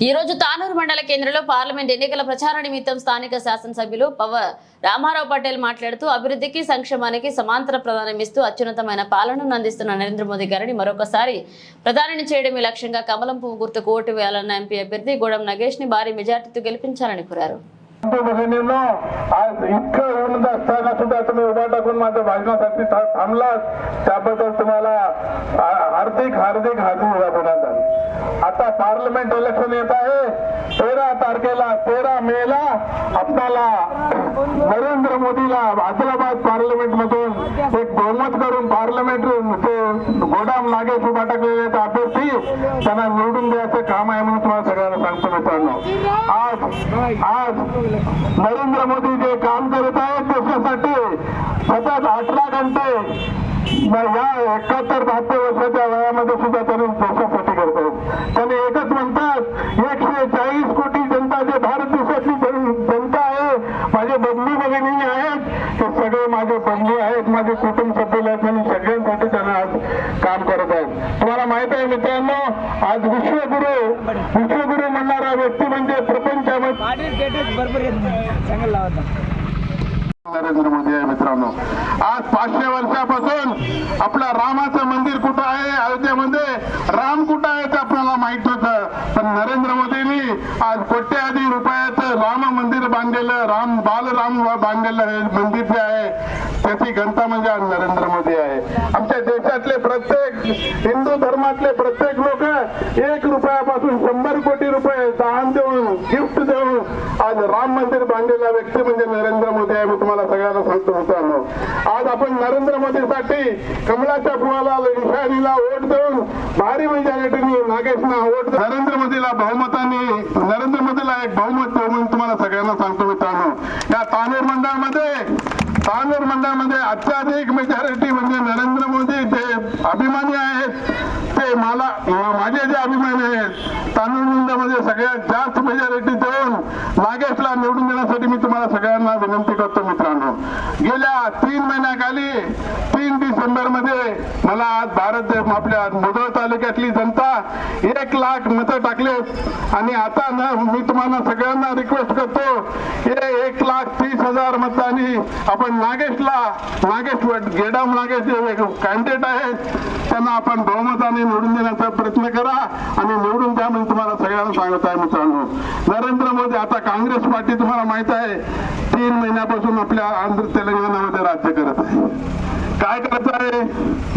ఈ రోజు తానూరు మండల కేంద్రంలో పార్లమెంట్ ఎన్నికల ప్రచార నిమిత్తం స్థానిక శాసనసభ్యులు పవర్ రామారావు పటేల్ మాట్లాడుతూ అభివృద్ధికి సంక్షేమానికి సమాంతర ప్రాధాన్యమిస్తూ అత్యున్నతమైన పాలనను అందిస్తున్న నరేంద్ర మోదీ గారిని మరొకసారి ప్రధానిని చేయడమే లక్ష్యంగా కమలం పువ్వు గుర్తుకు ఓటు వేయాలన్న ఎంపీ అభ్యర్థి గూడెం నగేష్ ని भारी मेजॉरिटीతో గెలిపించాలని కోరారు. आज इतकं ऊन असताना सुद्धा तुम्ही उभा टाकून माझ्या भाषणासाठी थांबला, त्याबद्दल तुम्हाला हार्दिक हार्दिक हार्दिक अभिनंदन. आता पार्लमेंट इलेक्शन येत आहे. 13 तारखेला 13 मेला आपल्याला नरेंद्र मोदीला आदिलाबाद पार्लमेंट मधून एक बहुमत करून पार्लमेंट गोडाम नागेश उभा टाकलेले अभ्यर्थी त्यांना निवडून द्यायचं काम आहे म्हणून तुम्हाला सगळ्यांना सांगतो मित्रांनो. आज नरेंद्र मोदी जे काम करत आहेत देशासाठी सतत 18 घंटे या 71-72 वर्षाच्या वयामध्ये सुद्धा त्यांनी देशासाठी करतात. त्यांनी एकच म्हणतात 140 कोटी जनता जे भारत देशातली जनता आहे, माझे बंधू भगिनी आहेत, ते सगळे माझे बंधू आहेत, माझे कुटुंब सभ्य आहेत म्हणून सगळ्यांसाठी त्यांना आज काम करत आहेत. तुम्हाला माहित आहे मित्रांनो, आज विश्वगुरु म्हणणारा व्यक्ती म्हणजे प्रपंचामध्ये नरेंद्र मोदी आहे मित्रांनो. आज 500 वर्षापासून आपलं रामाचं मंदिर कुठं आहे, अयोध्येमध्ये राम कुठं आहे ते आपल्याला माहित होतं, पण नरेंद्र मोदींनी आज कोट्यावधी रुपयाचं राम मंदिर बांधलेलं, बालराम बांधलेलं हे मंदिर जे आहे त्याची घनता म्हणजे आज नरेंद्र मोदी आहे. आमच्या देशातले प्रत्येक हिंदू धर्मातले प्रत्येक लोक 1 रुपयापासून 100 कोटी रुपये दान देऊन, गिफ्ट देऊन आज राम मंदिर बांधलेला व्यक्ती म्हणजे नरेंद्र मोदी आहे. मी तुम्हाला सगळ्यांना सांगतो मित्रांनो, आज आपण नरेंद्र मोदीसाठी कमलाच्या फुलाला निशाणीला वोट देऊन भारी मेजॉरिटीने नागेशना वोट, नरेंद्र मोदीला बहुमताने, नरेंद्र मोदीला एक बहुमत देऊन तुम्हाला सगळ्यांना सांगतो मित्रांनो. या तानूर मंडळामध्ये अत्याधिक मेजॉरिटी म्हणजे नरेंद्र मोदी जे अभिमानी आहेत ते माझे जे अभिमानी आहेत तानूर मंडळामध्ये सगळ्यात जास्त मेजॉरिटी देऊन नागेशला निवडून देण्यासाठी मी तुम्हाला सगळ्यांना विनंती करतो मित्रांनो. गेल्या 3 महिन्याखाली 3 डिसेंबर मध्ये मला आज आपल्या मुधोळ तालुक्यातली जनता 1 लाख मतं टाकले आणि आता मी तुम्हाला सगळ्यांना रिक्वेस्ट करतो 1,30,000 मतांनी आपण गेडाम नागेश जे कॅन्डिडेट आहेत त्यांना आपण बहुमताने निवडून देण्याचा प्रयत्न करा आणि निवडून द्या म्हणून तुम्हाला सगळ्यांना सांगत आहे मित्रांनो. नरेंद्र मोदी आता काँग्रेस पार्टी तुम्हाला माहित आहे 3 महिन्यापासून आपल्या आंध्र तेलंगणामध्ये राज्य करत आहे. काय करत आहे?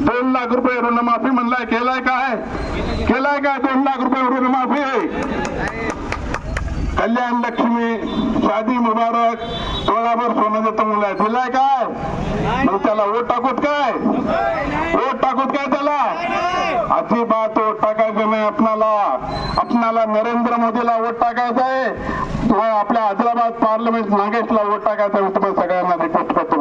2 लाख रुपये ऋणमाफी म्हणलाय, केलाय काय 2 लाख रुपये ऋणमाफी आहे. कल्याण लक्ष्मी, शादी मुबारक, तोळाभर सोनं देतो मुला दिलाय काय? मग त्याला वोट टाकूत काय त्याला? अजिबात वोट टाकायचं नाही. आपणाला नरेंद्र मोदीला वोट टाकायचं आहे. आपल्या आदिलाबाद पार्लमेंट नागेशला वोट टाकायचं. तुम्हाला सगळ्यांना रिक्वेस्ट करतो.